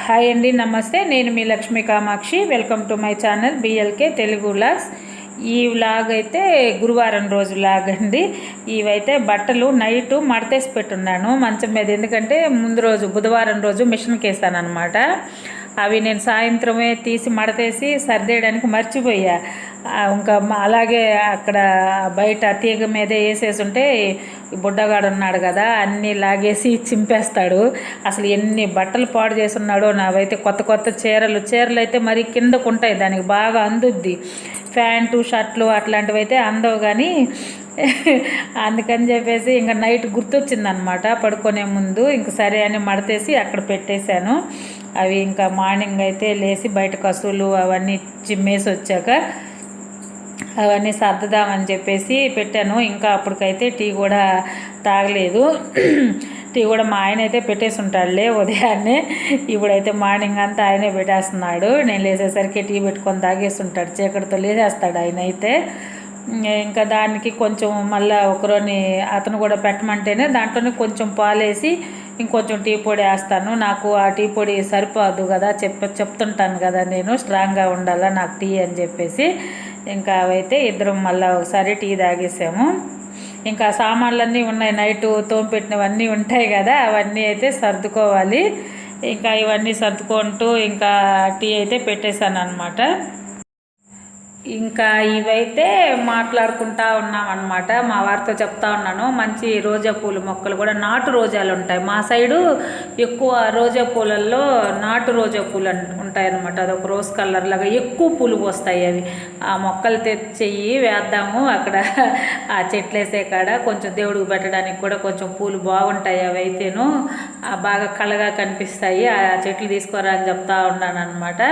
Hi అండి, నమస్తే. నేను మీ Lakshmi Kamakshi. Welcome to my channel BLK Telugu vlogs. ఈ వ్లాగ్ అయితే గురువారం రోజు వ్లాగ్ అండి. ఇవైతే బట్టలు నైటు మడతేసి పెట్టున్నాను మంచం మీద. ఎందుకంటే ముందు రోజు బుధవారం రోజు మిషన్కి వేస్తాను అనమాట. అవి నేను సాయంత్రమే తీసి మడతేసి సర్దేయడానికి మర్చిపోయా. ఇంకా అలాగే అక్కడ బయట తీగ మీదే వేసేసి ఉంటే బుడ్డగాడు ఉన్నాడు కదా, అన్నీ లాగేసి చింపేస్తాడు. అసలు ఎన్ని బట్టలు పాడు చేస్తున్నాడో. నావైతే కొత్త కొత్త చీరలు అయితే మరి కిందకు ఉంటాయి, దానికి బాగా అందుద్ది. ప్యాంటు షర్ట్లు అట్లాంటివి అయితే అందవు. కానీ అందుకని చెప్పేసి ఇంకా నైట్ గుర్తొచ్చిందనమాట పడుకునే ముందు. ఇంక సరే అని మడతేసి అక్కడ పెట్టేశాను. అవి ఇంకా మార్నింగ్ అయితే లేచి బయట కసువులు అవన్నీ చిమ్మేసి వచ్చాక అవన్నీ సర్దుదామని చెప్పేసి పెట్టాను. ఇంకా అప్పటికైతే టీ కూడా తాగలేదు. టీ కూడా మా ఆయన అయితే పెట్టేసి ఉంటాడులే ఉదయాన్నే. ఇప్పుడైతే మార్నింగ్ అంతా ఆయనే పెట్టేస్తున్నాడు. నేను లేచేసరికి టీ పెట్టుకొని తాగేసి ఉంటాడు. చీకటితో లేచేస్తాడు ఆయన అయితే. ఇంకా దానికి కొంచెం మళ్ళీ ఒకరోని అతను కూడా పెట్టమంటేనే దాంట్లోనే కొంచెం పాలేసి ఇంకొంచెం టీ పొడి వేస్తాను. నాకు ఆ టీ పొడి సరిపోదు కదా, చెప్తుంటాను కదా నేను, స్ట్రాంగ్గా ఉండాలా నాకు టీ అని చెప్పేసి. ఇంకా అవైతే ఇద్దరం మళ్ళీ ఒకసారి టీ తాగేసాము. ఇంకా సామాన్లన్నీ ఉన్నాయి, నైటు తోమిపెట్టినవన్నీ ఉంటాయి కదా, అవన్నీ అయితే సర్దుకోవాలి. ఇంకా ఇవన్నీ సర్దుకుంటూ ఇంకా టీ అయితే పెట్టేశాను అనమాట. ఇంకా ఇవైతే మాట్లాడుకుంటా ఉన్నాం అనమాట. మా వారితో చెప్తా ఉన్నాను, మంచి రోజా పూల మొక్కలు కూడా నాటు రోజాలు ఉంటాయి మా సైడు. ఎక్కువ రోజా పూలల్లో నాటు రోజా పూలు ఉంటాయి అనమాట. అదొక రోజ్ కలర్ లాగా ఎక్కువ పూలు పోస్తాయి అవి. ఆ మొక్కలు తెచ్చి వేద్దాము అక్కడ ఆ చెట్లు వేసే కాడ, కొంచెం దేవుడికి పెట్టడానికి కూడా కొంచెం పూలు బాగుంటాయి. అవి అయితేను బాగా కళగా కనిపిస్తాయి. ఆ చెట్లు తీసుకోరా అని చెప్తా ఉన్నాను అనమాట.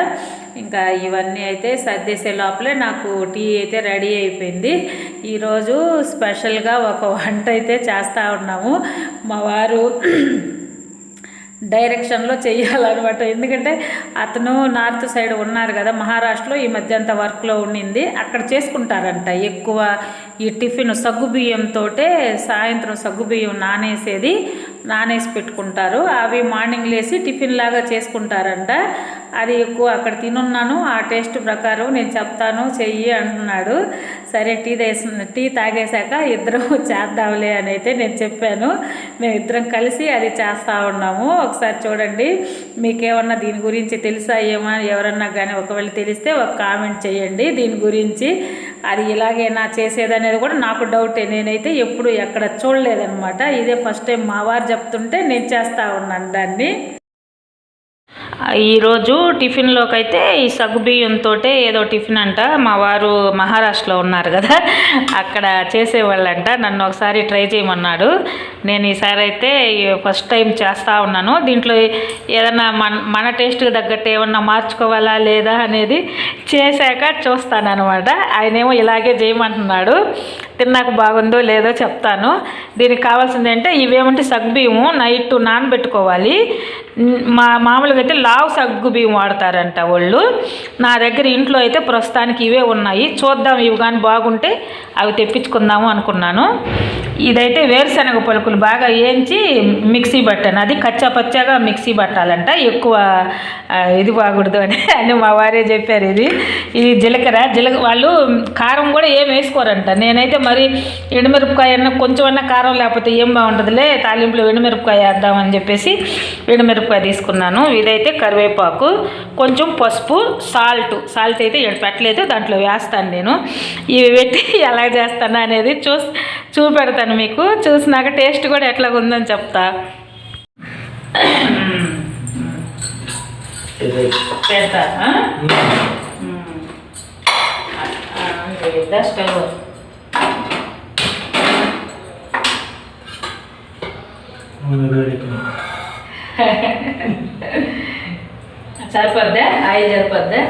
ఇంకా ఇవన్నీ అయితే సర్దేసే లోపలే నాకు టీ అయితే రెడీ అయిపోయింది. ఈరోజు స్పెషల్గా ఒక వంట అయితే చేస్తూ ఉన్నాము. మా వారు డైరెక్షన్లో చెయ్యాలన్నమాట. ఎందుకంటే అతను నార్త్ సైడ్ ఉన్నారు కదా, మహారాష్ట్రలో ఈ మధ్య అంతా వర్క్లో ఉండింది. అక్కడ చేసుకుంటారంట ఎక్కువ ఈ టిఫిన్ సగ్గుబియ్యంతో. సాయంత్రం సగ్గుబియ్యం నానేసి పెట్టుకుంటారు. అవి మార్నింగ్ లేసి టిఫిన్ లాగా చేసుకుంటారంట. అది ఎక్కువ అక్కడ తినున్నాను. ఆ టేస్ట్ ప్రకారం నేను చెప్తాను చెయ్యి అంటున్నాడు. సరే టీ తాగేశాక ఇద్దరం చేద్దాంలే అని అయితే నేను చెప్పాను. మేము ఇద్దరం కలిసి అది చేస్తూ ఉన్నాము. ఒకసారి చూడండి, మీకేమన్నా దీని గురించి తెలుసా ఎవరన్నా కానీ ఒకవేళ తెలిస్తే ఒక కామెంట్ చేయండి దీని గురించి. అది ఇలాగేనా చేసేదనేది కూడా నాకు డౌటే. నేనైతే ఎప్పుడు ఎక్కడ చూడలేదన్నమాట. ఇదే ఫస్ట్ టైం మా వారు చెప్తుంటే నేను చేస్తూ ఉన్నాను దాన్ని. ఈరోజు టిఫిన్లోకి అయితే ఈ సగ్గుబియ్యంతో ఏదో టిఫిన్ అంట. మా వారు మహారాష్ట్రలో ఉన్నారు కదా, అక్కడ చేసేవాళ్ళంట. నన్ను ఒకసారి ట్రై చేయమన్నాడు. నేను ఈసారి అయితే ఫస్ట్ టైం చేస్తూ ఉన్నాను. దీంట్లో ఏదన్నా మన టేస్ట్కి తగ్గట్టు ఏమన్నా మార్చుకోవాలా లేదా అనేది చేశాక చూస్తానన్నమాట. ఆయనేమో ఇలాగే చేయమంటున్నాడు. తిన్నాక బాగుందో లేదో చెప్తాను. దీనికి కావాల్సింది అంటే ఇవేమంటే సగ్గుబియ్యము నైట్ నానబెట్టుకోవాలి. మామూలుగా అయితే లావు సగ్గుబియ్యం వాడతారంట వాళ్ళు. నా దగ్గర ఇంట్లో అయితే ప్రస్తుతానికి ఇవే ఉన్నాయి. చూద్దాం, ఇవి కానీ బాగుంటే అవి తెప్పించుకుందాము అనుకున్నాను. ఇదైతే వేరుశనగ పలుకులు బాగా వేయించి మిక్సీ పట్టాను. అది కచ్చా పచ్చాగా మిక్సీ పట్టాలంట, ఎక్కువ ఇది బాగుండదు అని మా వారే చెప్పారు. ఇది జీలకర్ర వాళ్ళు కారం కూడా ఏం వేసుకోరంట. నేనైతే మరి ఎండుమిరపకాయ అన్న కొంచెం అన్నా కారం లేకపోతే ఏం బాగుంటుందిలే, తాలింపులో ఎండుమిరపకాయ వేద్దామని చెప్పేసి ఎండుమిరపకాయ తీసుకున్నాను. ఇదైతే కరివేపాకు, కొంచెం పసుపు, సాల్ట్ అయితే పెట్టలేదు, దాంట్లో వేస్తాను నేను. ఇవి పెట్టి ఎలా చేస్తాను అనేది చూపెడతాను మీకు. చూసినాక టేస్ట్ కూడా ఎట్లా ఉందని చెప్తా. స్టవ్ సరిపోద్దా? ఆయిల్ సరిపోద్దా?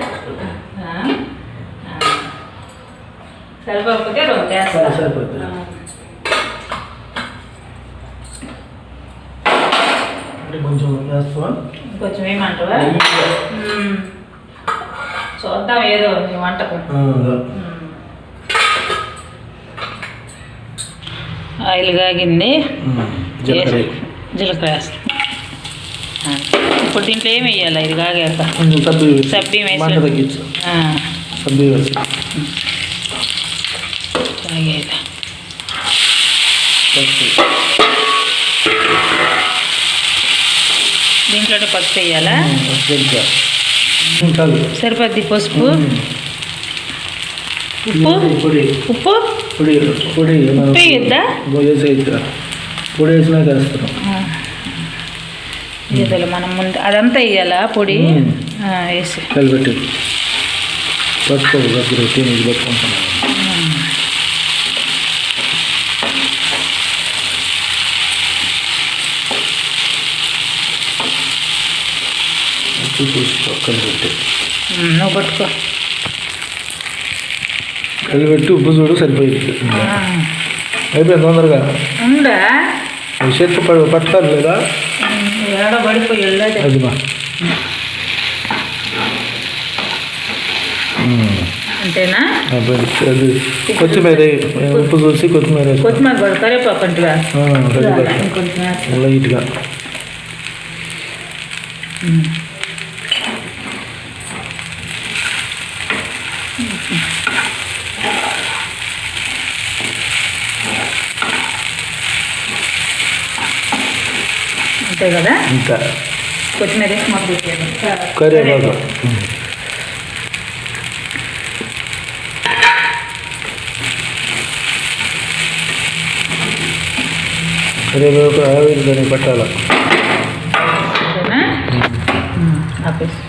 సరిపోకపోతే రొట్టె కొంచెం ఏమంటావా? చూద్దాం ఏదో నీ వంటకు. ఆయిల్ కాగింది, జీలకర్ర వేస్తాం. ఇప్పుడు దీంట్లో ఏమి వేయాలి ఇది కాగాక సబ్బి తగ్గించు సబ్బి దీంట్లోనే పసుపు వేయాలా సరిపోద్ది పసుపు ఉప్పు ఉప్పు పొడి పొడి ఉప్పు వేయద్దా పొడి వేసినాక వేస్తాం వేయాలి మనం ముందు అదంతా వేయాలా పొడి వేసి కలిపెట్టి పసుపు దగ్గర ఇది పెట్టుకుంటున్నాం చూసుకో కలిపెట్టి నువ్వు పట్టుకో కలిపెట్టి ఉప్పు చూడు సరిపోయింది అయిపోయింది తొందరగా ఉందా చేతి పట్టుకోవాలి లేదా పడిపోయి అది మా అంతేనా అది కొత్తిమీర ఉప్పు చూసి కొత్తిమీర కరివేపాకు లైట్గా అంతే కదా ఇంకా కొత్తిమీర వేసి మాకు కరివేపాకు కరివేపాకు ఆవిరి దాన్ని పట్టాలి ఆపేసి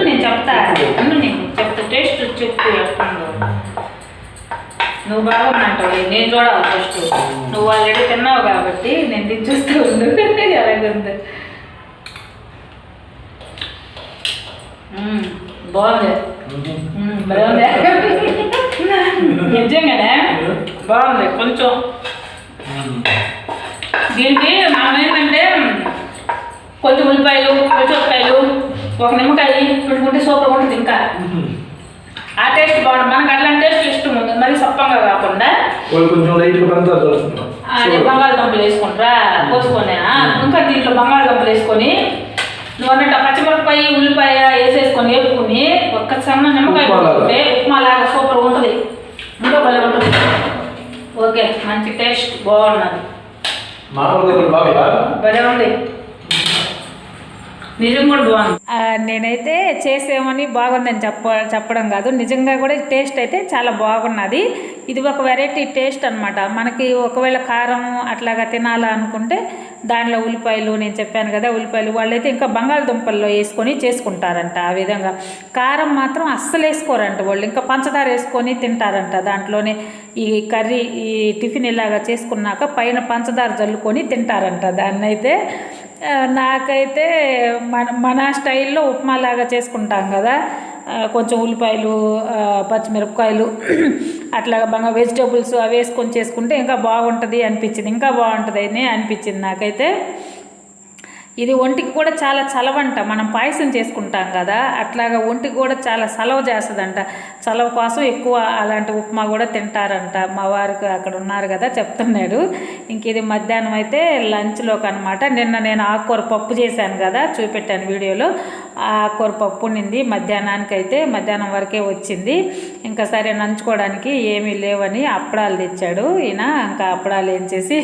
నేను చెప్తా టేస్ట్ చెప్పు ఎట్టుందో నువ్వు బాగున్నట్టు నేను చూడాలి ఫస్ట్ నువ్వు ఆల్రెడీ తిన్నావు కాబట్టి నేను తెచ్చేస్తూ ఉండు ఎలాగుంది బాగుంది బాగుంది నిజంగానే బాగుంది కొంచెం దీనికి మనం ఏంటంటే కొంచెం ఉల్లిపాయలు పచ్చిమిరపకాయలు ఒక నిమ్మకాయ పెట్టుకుంటే సూపర్ ఉంటుంది ఇంకా ఆ టేస్ట్ బాగుంటుంది మనకు అట్లాంటి టేస్ట్ ఇష్టం ఉంది మరి సప్పంగా కాకుండా అదే బంగాళదుంపలు వేసుకుంటారా పోసుకొని ఇంకా దీంట్లో బంగాళదుంపలు వేసుకొని నువ్వు అన్నట్టు పచ్చిమిరపకాయ ఉల్లిపాయ వేసేసుకొని వేపుకొని ఒక్క సన్న నిమ్మకాయ పెట్టుకుంటే ఉప్మా లాగా సూపర్ ఉంటుంది ఇంకా భలే ఉంటుంది ఓకే మంచి టేస్ట్ బాగున్నది భలే ఉంది నిజం కూడా బాగుంది నేనైతే చేసేమని బాగుందని చెప్పడం కాదు నిజంగా కూడా టేస్ట్ అయితే చాలా బాగున్నది ఇది ఒక వెరైటీ టేస్ట్ అనమాట మనకి ఒకవేళ కారం అట్లాగా తినాలా అనుకుంటే దానిలో ఉల్లిపాయలు నేను చెప్పాను కదా ఉల్లిపాయలు వాళ్ళైతే ఇంకా బంగాళదుంపల్లో వేసుకొని చేసుకుంటారంట ఆ విధంగా కారం మాత్రం అస్సలు వేసుకోరంట వాళ్ళు ఇంకా పంచదార వేసుకొని తింటారంట దాంట్లోనే ఈ కర్రీ ఈ టిఫిన్ ఇలాగా చేసుకున్నాక పైన పంచదార జల్లుకొని తింటారంట దాన్ని అయితే నాకైతే మన స్టైల్లో ఉప్మా లాగా చేసుకుంటాం కదా కొంచెం ఉల్లిపాయలు పచ్చిమిరపకాయలు అట్లాగా బాగా వెజిటేబుల్స్ అవి వేసుకొని చేసుకుంటే ఇంకా బాగుంటుంది అనిపించింది ఇంకా బాగుంటుంది అని అనిపించింది నాకైతే ఇది ఒంటికి కూడా చాలా చలవంట మనం పాయసం చేసుకుంటాం కదా అట్లాగా ఒంటికి కూడా చాలా చలవ చేస్తుందంట చలవ కోసం ఎక్కువ అలాంటి ఉప్మా కూడా తింటారంట మా వారికి అక్కడ ఉన్నారు కదా చెప్తున్నాడు ఇంక ఇది మధ్యాహ్నం అయితే లంచ్లోకి అనమాట నిన్న నేను ఆకుకూర పప్పు చేశాను కదా చూపెట్టాను వీడియోలో ఆకుకూర పప్పు నింది మధ్యాహ్నానికైతే మధ్యాహ్నం వరకే వచ్చింది ఇంకా సరే నంచుకోవడానికి ఏమీ లేవని అప్పడాలు తెచ్చాడు ఈయన ఇంకా అప్పడాలు ఏం చేసి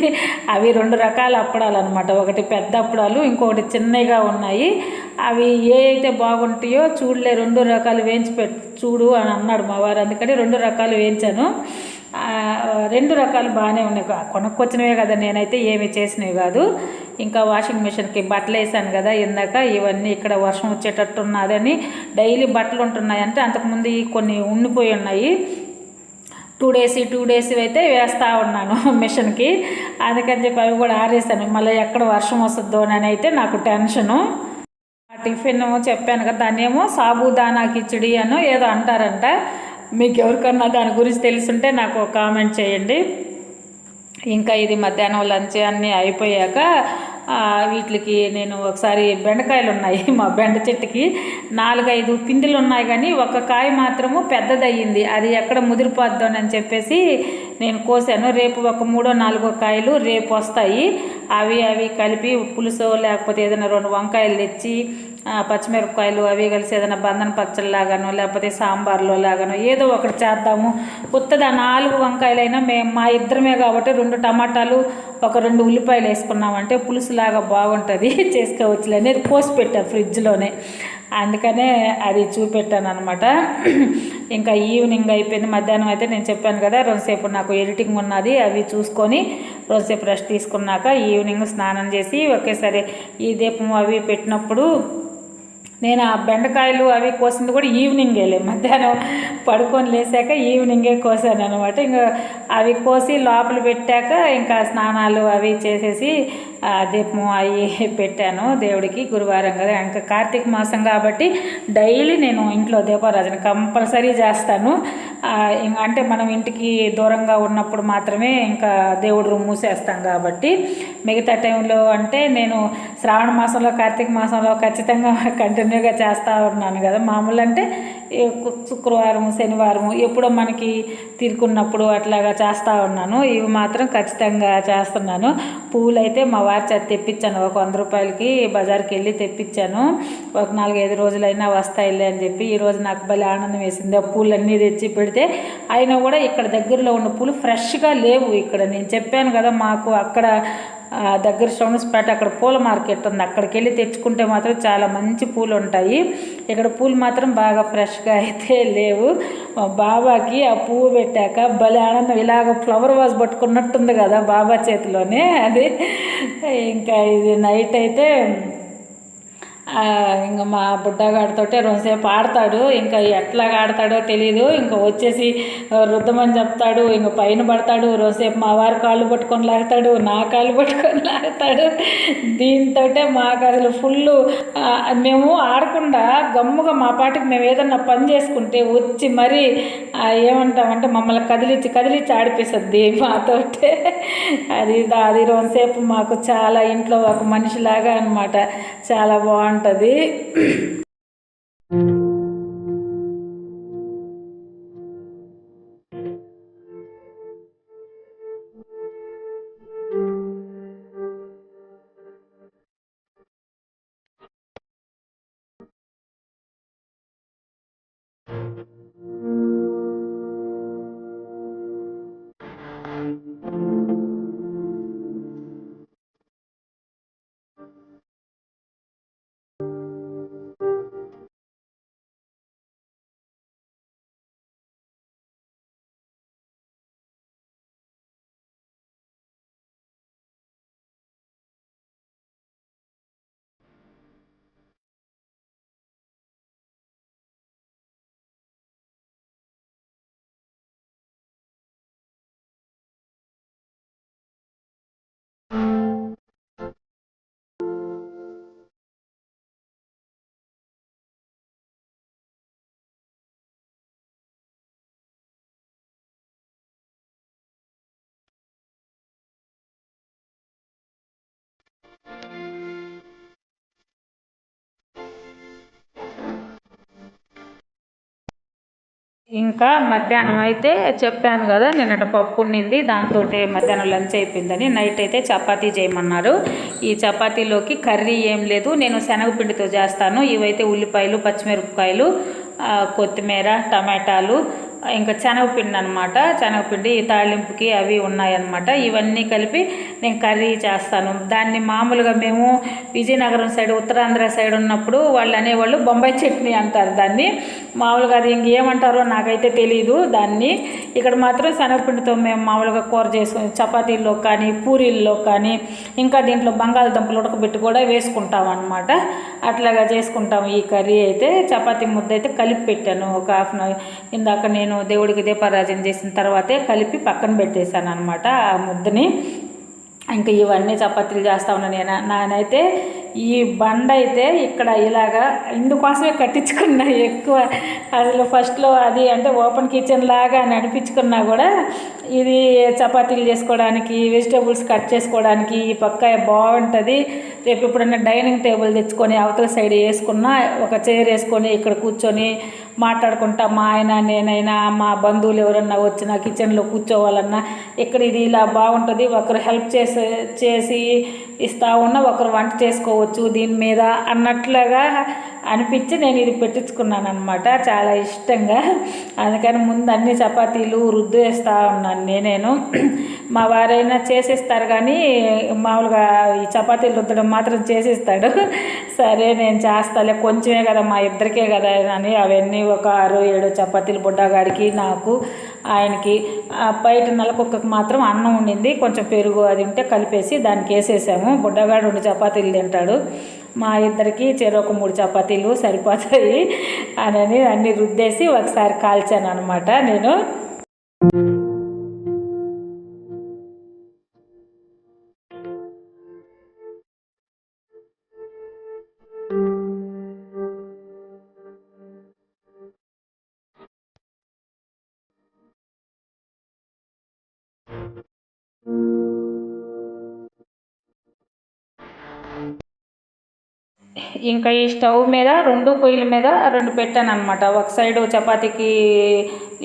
అవి 2 రకాల అప్పడాలు అనమాట ఒకటి పెద్ద అప్పడాలు ఇంకొకటి చిన్నగా ఉన్నాయి అవి ఏ అయితే బాగుంటాయో చూడలే 2 రకాలు వేయించి చూడు అని అన్నాడు మా వారు అందుకని 2 రకాలు వేయించాను 2 రకాలు బాగానే ఉన్నాయి కొనుక్కొచ్చినవే కదా నేనైతే ఏమి చేసినవి కాదు ఇంకా వాషింగ్ మిషన్కి బట్టలు వేసాను కదా ఇందాక ఇవన్నీ ఇక్కడ వర్షం వచ్చేటట్టు ఉన్నదని డైలీ బట్టలు ఉంటున్నాయి అంటే అంతకుముందు కొన్ని ఉండిపోయి ఉన్నాయి 2 డేస్ అయితే వేస్తూ ఉన్నాను మిషన్కి అందుకని చెప్పి అవి కూడా ఆరేసాను మళ్ళీ ఎక్కడ వర్షం వస్తుందో అని అయితే నాకు టెన్షను టిఫిన్ చెప్పాను కదా దాన్ని ఏమో సాబుదానా కిచిడి అనో ఏదో అంటారంట మీకు ఎవరికన్నా దాని గురించి తెలుసుంటే నాకు కామెంట్ చేయండి. ఇంకా ఇది మధ్యాహ్నం లంచ్ అన్నీ అయిపోయాక వీటికి నేను ఒకసారి బెండకాయలు ఉన్నాయి మా బెండ చెట్టుకి 4-5 పిందెలు ఉన్నాయి, కానీ ఒక కాయ మాత్రము పెద్దదయ్యింది. అది ఎక్కడ ముదిరిపోద్దానని చెప్పేసి నేను కోసాను. రేపు ఒక 3-4 కాయలు రేపు వస్తాయి. అవి కలిపి పులుసు లేకపోతే ఏదైనా 2 వంకాయలు తెచ్చి పచ్చిమిరపకాయలు అవి కలిసి ఏదైనా బంధన పచ్చళ్ళలాగానో లేకపోతే సాంబార్లో లాగానో ఏదో ఒకటి చేద్దాము. కొత్తదా 4 వంకాయలైనా మా ఇద్దరమే కాబట్టి 2 టమాటాలు ఒక 2 ఉల్లిపాయలు వేసుకున్నామంటే పులుసులాగా బాగుంటుంది, చేసుకోవచ్చులే అనేది కోసి పెట్టా ఫ్రిడ్జ్లోనే. అందుకనే అది చూపెట్టాను అనమాట. ఇంకా ఈవినింగ్ అయిపోయింది. మధ్యాహ్నం అయితే నేను చెప్పాను కదా, రెండుసేపు నాకు ఎడిటింగ్ ఉన్నది, అవి చూసుకొని రెండుసేపు రెస్ట్ తీసుకున్నాక ఈవినింగ్ స్నానం చేసి ఒకేసారి ఈ దీపం అవి పెట్టినప్పుడు నేను ఆ బెండకాయలు అవి కోసింది కూడా ఈవినింగేలే, మధ్యాహ్నం పడుకొని లేసాక ఈవినింగే కోసాను అనమాట. ఇంకా అవి కోసి లోపల పెట్టాక ఇంకా స్నానాలు అవి చేసేసి దీపం అవి పెట్టాను దేవుడికి. గురువారం కదా, ఇంకా కార్తీక మాసం కాబట్టి డైలీ నేను ఇంట్లో దీపారాధన కంపల్సరీ చేస్తాను. అంటే మనం ఇంటికి దూరంగా ఉన్నప్పుడు మాత్రమే ఇంకా దేవుడు రూమ్ మూసేస్తాం కాబట్టి, మిగతా టైంలో అంటే నేను శ్రావణ మాసంలో కార్తీక మాసంలో ఖచ్చితంగా కంటిన్యూగా చేస్తూ ఉన్నాను కదా. మామూలు అంటే శుక్రవారం శనివారం ఎప్పుడో మనకి తీరుకున్నప్పుడు అట్లాగా చేస్తూ ఉన్నాను. ఇవి మాత్రం ఖచ్చితంగా చేస్తున్నాను. పువ్వులు అయితే మా వారి చేత తెప్పించాను, ఒక 100 రూపాయలకి బజార్కి వెళ్ళి తెప్పించాను. ఒక 4-5 రోజులైనా వస్తాయిలే అని చెప్పి. ఈరోజు నాకు భలే ఆనందం వేసింది. ఆ పూలన్నీ తెచ్చి పెడితే అయినా కూడా ఇక్కడ దగ్గరలో ఉన్న పూలు ఫ్రెష్గా లేవు. ఇక్కడ నేను చెప్పాను కదా, మాకు అక్కడ దగ్గర శ్రవణస్పేట అక్కడ పూల మార్కెట్ ఉంది, అక్కడికి వెళ్ళి తెచ్చుకుంటే మాత్రం చాలా మంచి పూలు ఉంటాయి. ఇక్కడ పూలు మాత్రం బాగా ఫ్రెష్గా అయితే లేవు. మా బాబాకి ఆ పువ్వు పెట్టాక భలే ఆనందం, ఇలాగ ఫ్లవర్ వాజ్ పట్టుకున్నట్టుంది కదా బాబా చేతిలోనే. అది ఇంకా ఇది నైట్ అయితే ఇంకా మా బుడ్డగాడితో రెండుసేపు ఆడతాడు. ఇంకా ఎట్లాగా ఆడతాడో తెలీదు. ఇంకా వచ్చేసి రుద్దమని చెప్తాడు, ఇంకా పైన పడతాడు. రెండుసేపు మా వారి కాళ్ళు పట్టుకొని లాగుతాడు, నా కాళ్ళు పట్టుకొని లాగుతాడు. దీంతో మాకు అసలు ఫుల్, మేము ఆడకుండా గమ్ముగా మా పాటికి మేము ఏదన్నా పని చేసుకుంటే వచ్చి మరీ ఏమంటామంటే మమ్మల్ని కదిలించి ఆడిపిస్తుంది మాతోటే. అది రెండుసేపు మాకు చాలా ఇంట్లో ఒక మనిషిలాగా అనమాట, చాలా బాగుంటుంది. ఇంకా మధ్యాహ్నం అయితే చెప్పాను కదా, నిన్నటి పప్పు ఉండింది, దాంతో మధ్యాహ్నం లంచ్ అయిపోయిందని. నైట్ అయితే చపాతీ చేయమన్నారు. ఈ చపాతీలోకి కర్రీ ఏం లేదు, నేను శనగపిండితో చేస్తాను. ఇవైతే ఉల్లిపాయలు, పచ్చిమిరపకాయలు, కొత్తిమీర, టమాటాలు, ఇంకా శనగపిండి అనమాట. శనగపిండి తాళింపుకి అవి ఉన్నాయన్నమాట. ఇవన్నీ కలిపి నేను కర్రీ చేస్తాను. దాన్ని మామూలుగా మేము విజయనగరం సైడ్, ఉత్తరాంధ్ర సైడ్ ఉన్నప్పుడు వాళ్ళు అనేవాళ్ళు బొంబాయి చట్నీ అంటారు దాన్ని. మామూలుగా అది ఇంకేమంటారో నాకైతే తెలీదు దాన్ని. ఇక్కడ మాత్రం శనగపిండితో మేము మామూలుగా కూర చేసుకుని చపాతీల్లో కానీ పూరీల్లో కానీ ఇంకా దీంట్లో బంగాళదుంపలు ఉడకబెట్టి కూడా వేసుకుంటాం అనమాట. అట్లాగా చేసుకుంటాము ఈ కర్రీ అయితే. చపాతీ ముద్ద అయితే కలిపి పెట్టాను ఒక హాఫ్ అన్ అవర్. ఇందాక నేను దేవుడికి దీపారాజన చేసిన తర్వాతే కలిపి పక్కన పెట్టేశాను అనమాట ఆ ముద్దని. ఇంకా ఇవన్నీ చపాతీలు చేస్తా ఉన్నాను. నానైతే ఈ బండ అయితే ఇక్కడ ఇలాగా ఇందుకోసమే కట్టించుకున్నా ఎక్కువ. అసలు ఫస్ట్లో అది అంటే ఓపెన్ కిచెన్ లాగా అని అనిపించుకున్నా కూడా ఇది చపాతీలు చేసుకోవడానికి, వెజిటేబుల్స్ కట్ చేసుకోవడానికి ఈ పక్క బాగుంటుంది. రేపు ఎప్పుడన్నా డైనింగ్ టేబుల్ తెచ్చుకొని అవతల సైడ్ వేసుకున్నా, ఒక చైర్ వేసుకొని ఇక్కడ కూర్చొని మాట్లాడుకుంటా మా ఆయన నేనైనా మా బంధువులు ఎవరన్నా వచ్చినా కిచెన్లో కూర్చోవాలన్నా ఇక్కడ ఇది ఇలా బాగుంటుంది. ఒకరు హెల్ప్ చేసి ఇస్తా ఉన్నా ఒకరు వంట చేసుకోవచ్చు దీని మీద అన్నట్లుగా అనిపించి నేను ఇది పెట్టించుకున్నాను అనమాట, చాలా ఇష్టంగా. అందుకని ముందు అన్ని చపాతీలు రుద్దు వేస్తూ ఉన్నాను నేను. మా వారైనా చేసేస్తారు కానీ మామూలుగా ఈ చపాతీలు రుద్దడం మాత్రం చేసేస్తాడు. సరే నేను చేస్తాలే, కొంచెమే కదా మా ఇద్దరికే కదా అని అవన్నీ ఒక 6-7 చపాతీలు బుడ్డగాడికి, నాకు, ఆయనకి. బయట నల్లకుక్కకి మాత్రం అన్నం ఉండింది, కొంచెం పెరుగు అది ఉంటే కలిపేసి దానికి వేసేసాము. బుడ్డగాడు 2 చపాతీలు తింటాడు, మా ఇద్దరికి చెరొక 3 చపాతీలు సరిపోతాయి అని అన్నీ రుద్దేసి ఒకసారి కాల్చాను అనమాట నేను. ఇంకా ఈ స్టవ్ మీద 2 పొయ్యిల మీద 2 పెట్టాను అనమాట. ఒక సైడు చపాతీకి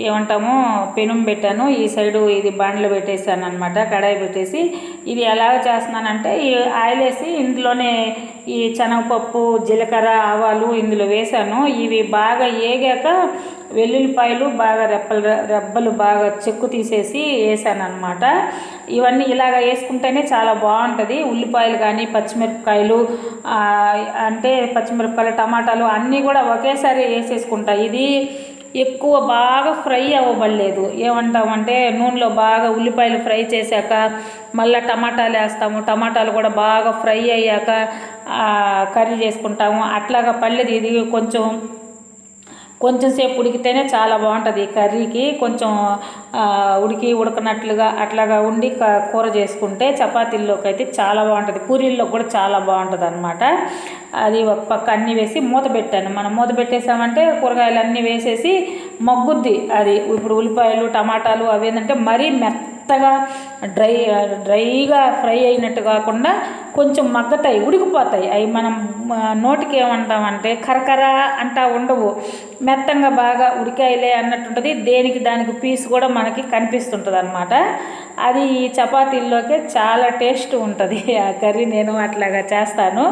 ఏమంటామో పెనుం పెట్టాను, ఈ సైడు ఇది బాండ్లు పెట్టేసాను అనమాట, కడాయి పెట్టేసి. ఇది ఎలా చేస్తున్నానంటే ఈ ఆయిల్ వేసి ఇందులోనే ఈ శనగపప్పు, జీలకర్ర, ఆవాలు ఇందులో వేసాను. ఇవి బాగా ఏగాక వెల్లుల్లిపాయలు బాగా రెబ్బలు బాగా చెక్కు తీసేసి వేసాను అనమాట. ఇవన్నీ ఇలాగ వేసుకుంటేనే చాలా బాగుంటుంది. ఉల్లిపాయలు కానీ పచ్చిమిరపకాయలు అంటే పచ్చిమిరపకాయలు, టమాటాలు అన్నీ కూడా ఒకేసారి వేసేసుకుంటా. ఇది ఎక్కువ బాగా ఫ్రై అవ్వబడలేదు. ఏమంటామంటే నూనెలో బాగా ఉల్లిపాయలు ఫ్రై చేశాక మళ్ళీ టమాటాలు వేస్తాము, టమాటాలు కూడా బాగా ఫ్రై అయ్యాక కర్రీ చేసుకుంటాము. అట్లాగా పల్లెది ఇది కొంచెం సేపు ఉడికితేనే చాలా బాగుంటుంది ఈ కర్రీకి. కొంచెం ఉడకనట్లుగా అట్లాగా ఉండి కూర చేసుకుంటే చపాతీల్లోకి అయితే చాలా బాగుంటుంది, పూరీల్లో కూడా చాలా బాగుంటుంది అనమాట. అది ఒక పక్క అన్నీ వేసి మూత పెట్టాను. మనం మూత పెట్టేసామంటే కూరగాయలు అన్నీ వేసేసి మగ్గుద్ది. అది ఇప్పుడు ఉల్లిపాయలు, టమాటాలు అవి ఏంటంటే మరీ మెత్తగా డ్రైగా ఫ్రై అయినట్టు కాకుండా కొంచెం మగ్గతాయి, ఉడికిపోతాయి. అవి మనం నోటికి ఏమంటామంటే కరకర అంటా ఉండవు, మెత్తంగా బాగా ఉడికాయలే అన్నట్టుంటుంది. దేనికి దానికి పీస్ కూడా మనకి కనిపిస్తుంటుంది అనమాట. అది ఈ చపాతీల్లోకే చాలా టేస్ట్ ఉంటుంది ఆ కర్రీ. నేను అట్లాగా చేస్తాను.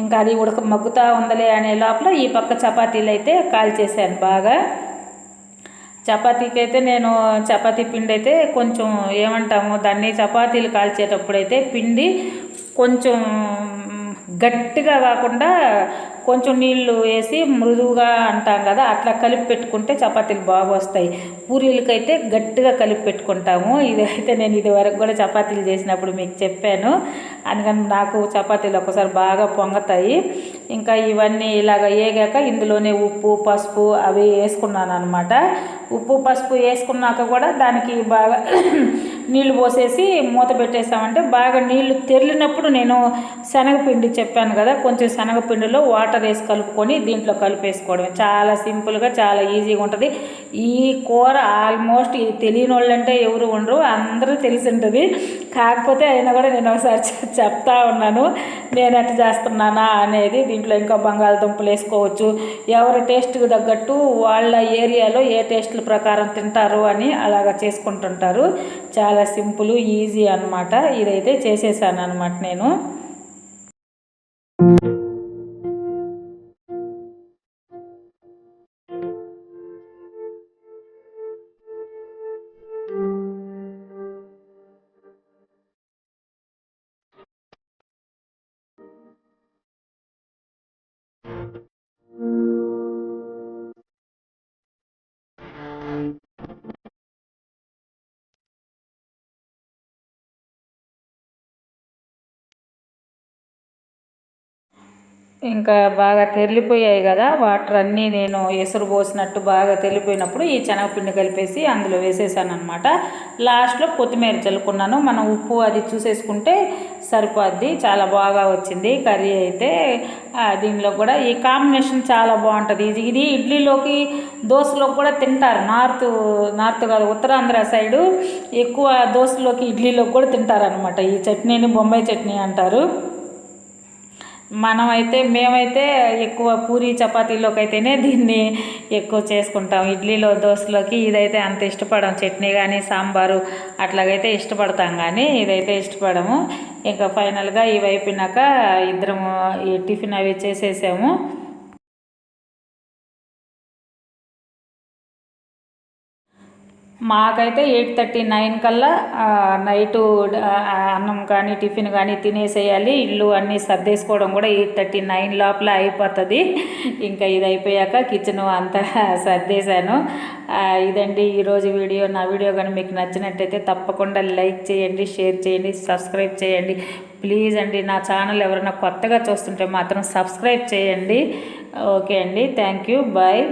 ఇంకా అది మగ్గుతా ఉందలే అనే లోపల ఈ పక్క చపాతీలు అయితే కాల్చేసాను బాగా. చపాతీకి అయితే నేను చపాతీ పిండి అయితే కొంచెం ఏమంటాము దాన్ని, చపాతీలు కాల్చేటప్పుడు అయితే పిండి కొంచెం గట్టిగా కాకుండా కొంచెం నీళ్లు వేసి మృదువుగా అంటాం కదా, అట్లా కలిపి పెట్టుకుంటే చపాతీలు బాగా వస్తాయి. పూరీలకైతే గట్టిగా కలిపి పెట్టుకుంటాము. ఇదైతే నేను ఇది వరకు కూడా చపాతీలు చేసినప్పుడు మీకు చెప్పాను. అందుకని నాకు చపాతీలు ఒక్కసారి బాగా పొంగతాయి. ఇంకా ఇవన్నీ ఇలాగ వేగాక ఇందులోనే ఉప్పు, పసుపు అవి వేసుకున్నాను అనమాట. ఉప్పు, పసుపు వేసుకున్నాక కూడా దానికి బాగా నీళ్లు పోసేసి మూత పెట్టేసామంటే బాగా నీళ్లు తెరిలినప్పుడు నేను శనగపిండి చెప్పాను కదా, కొంచెం శనగపిండిలో వాటర్ వేసి కలుపుకొని దీంట్లో కలిపేసుకోవడమే. చాలా సింపుల్గా చాలా ఈజీగా ఉంటుంది ఈ కూర. ఆల్మోస్ట్ ఇది తెలియని వాళ్ళంటే ఎవరు ఉండరు, అందరూ తెలిసి ఉంటుంది. కాకపోతే అయినా కూడా నేను ఒకసారి చెప్తా ఉన్నాను నేను ఎట్లా చేస్తున్నానా అనేది. దీంట్లో ఇంకా బంగాళదుంపలు వేసుకోవచ్చు, ఎవరి టేస్ట్కి తగ్గట్టు వాళ్ళ ఏరియాలో ఏ టేస్ట్ల ప్రకారం తింటారు అని అలాగా చేసుకుంటుంటారు. చాలా సింపుల్ ఈజీ అనమాట. ఇదైతే చేసేసాను అనమాట నేను. ఇంకా బాగా తెరిలిపోయాయి కదా, వాటర్ అన్నీ నేను ఎసురు పోసినట్టు బాగా తెరిలిపోయినప్పుడు ఈ శనగపిండి కలిపేసి అందులో వేసేసాను అనమాట. లాస్ట్లో కొత్తిమీర చల్లుకున్నాను. మనం ఉప్పు అది చూసేసుకుంటే సరిపోద్ది. చాలా బాగా వచ్చింది కర్రీ అయితే. దీనిలో కూడా ఈ కాంబినేషన్ చాలా బాగుంటుంది. ఇది ఇడ్లీలోకి దోశలోకి కూడా తింటారు. నార్త్ కాదు, ఉత్తరాంధ్ర సైడు ఎక్కువ దోశలోకి ఇడ్లీలోకి కూడా తింటారనమాట. ఈ చట్నీని బొంబాయి చట్నీ అంటారు. మేమైతే ఎక్కువ పూరి చపాతీలోకి అయితేనే దీన్ని ఎక్కువ చేసుకుంటాం. ఇడ్లీలో దోశలోకి ఇదైతే అంత ఇష్టపడం. చట్నీ కానీ సాంబారు అట్లాగైతే ఇష్టపడతాం, కానీ ఇదైతే ఇష్టపడము. ఇంకా ఫైనల్గా ఇవి అయిపోయినాక ఇద్దరము ఈ టిఫిన్ అవి చేసేసాము. మాకైతే 8:30-9 కల్లా నైటు అన్నం కానీ టిఫిన్ కానీ తినేసేయాలి. ఇల్లు అన్నీ సర్దేసుకోవడం కూడా 8:30-9 లోపల అయిపోతుంది. ఇంకా ఇది అయిపోయాక కిచెన్ అంతా సర్దేశాను. ఇదండి ఈరోజు వీడియో. నా వీడియో కానీ మీకు నచ్చినట్టయితే తప్పకుండా లైక్ చేయండి, షేర్ చేయండి, సబ్స్క్రైబ్ చేయండి. ప్లీజ్ అండి, నా ఛానల్ ఎవరైనా కొత్తగా చూస్తుంటే మాత్రం సబ్స్క్రైబ్ చేయండి. ఓకే అండి, థ్యాంక్ యూ, బాయ్.